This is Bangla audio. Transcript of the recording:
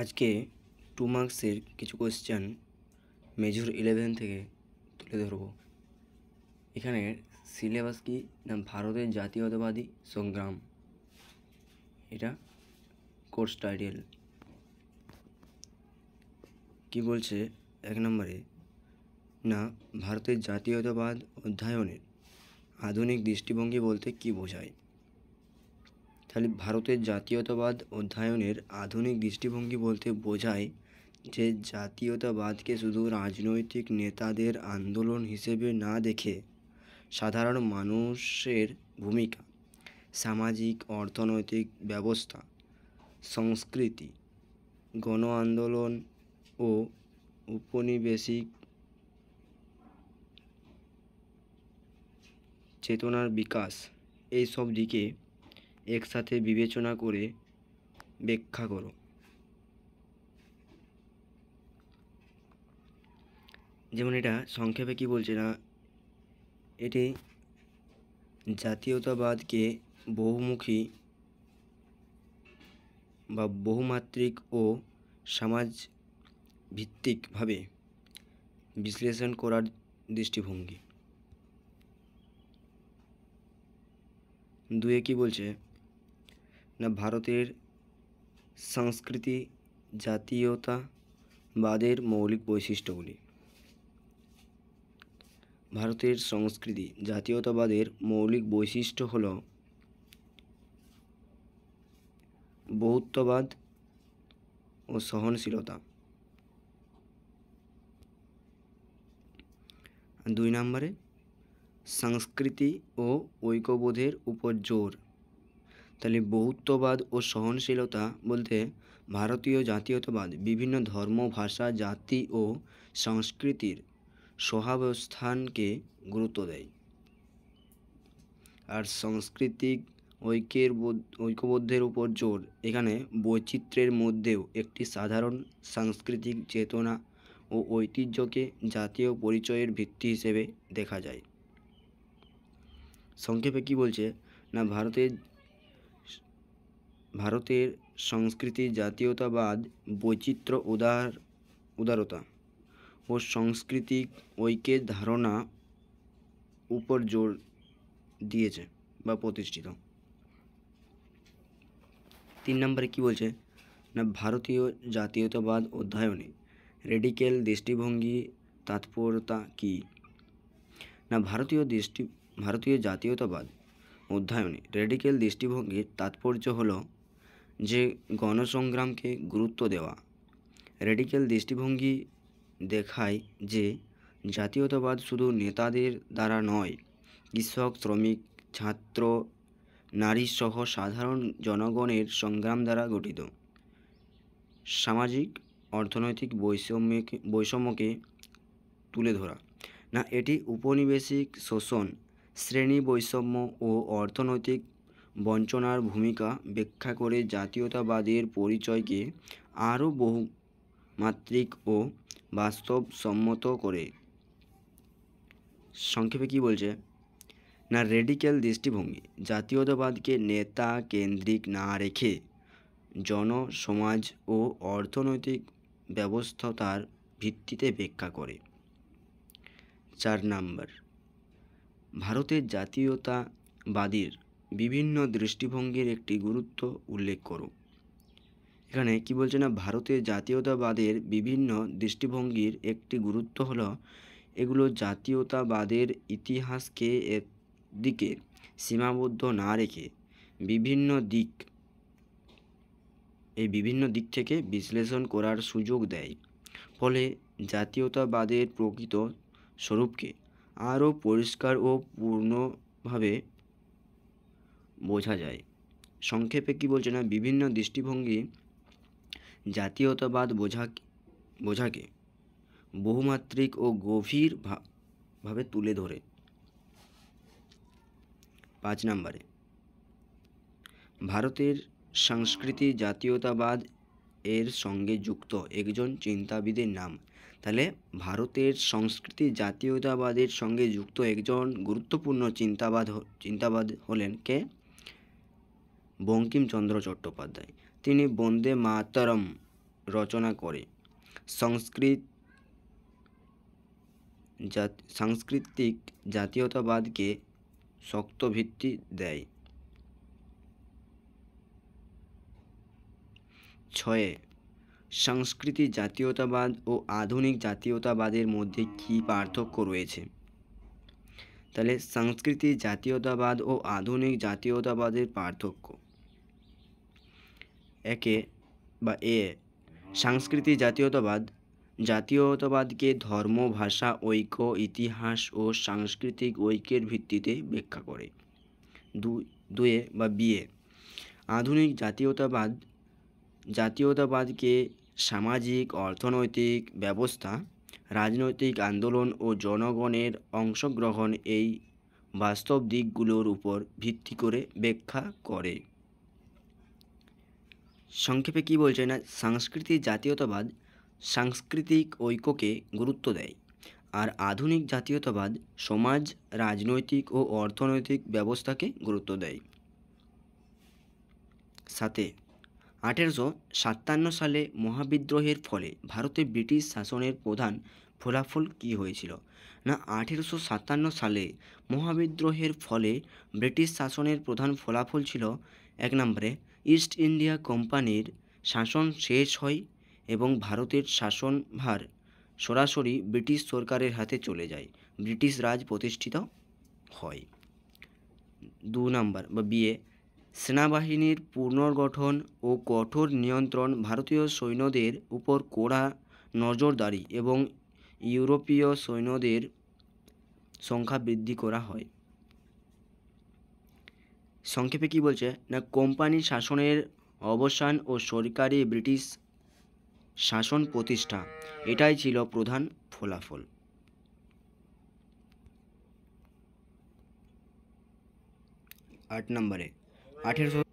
আজকে 2 মার্কসের কিছু কোয়েশ্চেন মেজর 11 থেকে তুলে ধরব। এখানে সিলেবাস কি না ভারতের জাতীয়তাবাদী সংগ্রাম, এটা কোর্স টাইটেল। কি বলছে 1 নম্বরে না ভারতের জাতীয়তাবাদ অধ্যয়নের আধুনিক দৃষ্টিভঙ্গি বলতে কি বোঝায়। তাহলে ভারতের জাতীয়তাবাদ অধ্যয়নের আধুনিক দৃষ্টিভঙ্গি বলতে বোঝায় যে জাতীয়তাবাদকে শুধু রাজনৈতিক নেতাদের আন্দোলন হিসেবে না দেখে সাধারণ মানুষের ভূমিকা, সামাজিক অর্থনৈতিক ব্যবস্থা, সংস্কৃতি, গণ আন্দোলন ও উপনিবেশিক চেতনার বিকাশ, এই সব দিকে একসাথে বিবেচনা করে ব্যাখ্যা করো। যেমন এটা সংক্ষেপে কি বলছে না, এটি জাতীয়তাবাদকে বহুমুখী বা বহুমাত্রিক ও সমাজ ভিত্তিকভাবে বিশ্লেষণ করার দৃষ্টিভঙ্গি। 2 কি বলছে না ভারতের সংস্কৃতি জাতীয়তাবাদের মৌলিক বৈশিষ্ট্যগুলি। ভারতের সংস্কৃতি জাতীয়তাবাদের মৌলিক বৈশিষ্ট্য হল বহুত্ববাদ ও সহনশীলতা। 2 নম্বরে সংস্কৃতি ও ঐক্যবোধের উপর জোর। তাহলে বহুত্ববাদ ও সহনশীলতা বলতে ভারতীয় জাতীয়তাবাদ বিভিন্ন ধর্ম, ভাষা, জাতি ও সংস্কৃতির সহাবস্থানকে গুরুত্ব দেয়। আর সাংস্কৃতিক ঐক্যবোধের উপর জোর, এখানে বৈচিত্র্যের মধ্যেও একটি সাধারণ সাংস্কৃতিক চেতনা ও ঐতিহ্যকে জাতীয় পরিচয়ের ভিত্তি হিসেবে দেখা যায়। সংক্ষেপে কি বলছে না ভারতের সংস্কৃতি জাতীয়তাবাদ বৈচিত্র্য, উদারতা ও সাংস্কৃতিক ঐক্যের ধারণা উপর জোর দিয়েছে বা প্রতিষ্ঠিত। 3 নম্বরে কি বলছে না ভারতীয় জাতীয়তাবাদ অধ্যয়নে রেডিক্যাল দৃষ্টিভঙ্গি তাৎপর্যতা কী। না ভারতীয় জাতীয়তাবাদ অধ্যয়নে রেডিক্যাল দৃষ্টিভঙ্গির তাৎপর্য হলো যে গণসংগ্রামকে গুরুত্ব দেওয়া। রেডিক্যাল দৃষ্টিভঙ্গি দেখায় যে জাতীয়তাবাদ শুধু নেতাদের দ্বারা নয়, কৃষক, শ্রমিক, ছাত্র, নারী সহ সাধারণ জনগণের সংগ্রাম দ্বারা গঠিত। সামাজিক অর্থনৈতিক বৈষম্যকে তুলে ধরা। না এটি উপনিবেশিক শোষণ, শ্রেণী বৈষম্য ও অর্থনৈতিক বঞ্চনার ভূমিকা ব্যাখ্যা করে জাতীয়তাবাদের পরিচয়কে আরও বহুমাত্রিক ও বাস্তবসম্মত করে। সংক্ষেপে কি বলছে না রেডিক্যাল দৃষ্টিভঙ্গি জাতীয়তাবাদকে নেতা কেন্দ্রিক না রেখে জনসমাজ ও অর্থনৈতিক ব্যবস্থার ভিত্তিতে ব্যাখ্যা করে। 4 নম্বর ভারতের জাতীয়তাবাদের বিভিন্ন দৃষ্টিভঙ্গির একটি গুরুত্ব উল্লেখ করো। এখানে কি বলছে না ভারতের জাতীয়তাবাদের বিভিন্ন দৃষ্টিভঙ্গির একটি গুরুত্ব হলো এগুলো জাতীয়তাবাদের ইতিহাসকে একদিকে সীমাবদ্ধ না রেখে বিভিন্ন দিক থেকে বিশ্লেষণ করার সুযোগ দেয়। ফলে জাতীয়তাবাদের প্রকৃত স্বরূপকে আরও পরিষ্কার ও পূর্ণভাবে বোঝা যায়। সংক্ষেপে কি বলছে না বিভিন্ন দৃষ্টিভঙ্গি জাতীয়তাবাদ বোঝাকে বহুমাত্রিক ও গভীর ভাবে তুলে ধরে। 5 নম্বরে ভারতের সংস্কৃতি জাতীয়তাবাদ এর সঙ্গে যুক্ত একজন চিন্তাবিদের নাম। তাহলে ভারতের সংস্কৃতি জাতীয়তাবাদের সঙ্গে যুক্ত একজন গুরুত্বপূর্ণ চিন্তাবাদ হলেন কে? বঙ্কিমচন্দ্র চট্টোপাধ্যায়। তিনি বন্দে মাতরম রচনা করে। সাংস্কৃতিক জাতীয়তাবাদকে শক্ত ভিত্তি দেয়। 6 সংস্কৃতি জাতীয়তাবাদ ও আধুনিক জাতীয়তাবাদের মধ্যে কী পার্থক্য রয়েছে? তাহলে সংস্কৃতি জাতীয়তাবাদ ও আধুনিক জাতীয়তাবাদের পার্থক্য, এ সাংস্কৃতিক জাতীয়তাবাদকে ধর্ম, ভাষা, ঐক্য, ইতিহাস ও সাংস্কৃতিক ঐক্যের ভিত্তিতে ব্যাখ্যা করে। বি আধুনিক জাতীয়তাবাদকে সামাজিক, অর্থনৈতিক ব্যবস্থা, রাজনৈতিক আন্দোলন ও জনগণের অংশগ্রহণ এই বাস্তব দিকগুলোর উপর ভিত্তি করে ব্যাখ্যা করে। সংক্ষেপে কি বলছে না, সাংস্কৃতিক জাতীয়তাবাদ সাংস্কৃতিক ঐক্যকে গুরুত্ব দেয়, আর আধুনিক জাতীয়তাবাদ সমাজ, রাজনৈতিক ও অর্থনৈতিক ব্যবস্থাকে গুরুত্ব দেয়। 7 1857 সালে মহাবিদ্রোহের ফলে ভারতে ব্রিটিশ শাসনের প্রধান ফলাফল কী হয়েছিল? না, 1857 সালে মহাবিদ্রোহের ফলে ব্রিটিশ শাসনের প্রধান ফলাফল ছিল 1 নম্বরে ইস্ট ইন্ডিয়া কোম্পানির শাসন শেষ হয় এবং ভারতের শাসনভার সরাসরি ব্রিটিশ সরকারের হাতে চলে যায়, ব্রিটিশ রাজ প্রতিষ্ঠিত হয়। 2 নম্বর বিয়ে সেনাবাহিনীর পুনর্গঠন ও কঠোর নিয়ন্ত্রণ, ভারতীয় সৈন্যদের উপর কড়া নজরদারি এবং ইউরোপীয় সৈন্যদের সংখ্যা বৃদ্ধি করা হয়। সংক্ষেপে কি বলছে না, কোম্পানি শাসনের অবসান ও সরকারি ব্রিটিশ শাসন প্রতিষ্ঠা, এটাই ছিল প্রধান ফলাফল। 8 নম্বরে 1800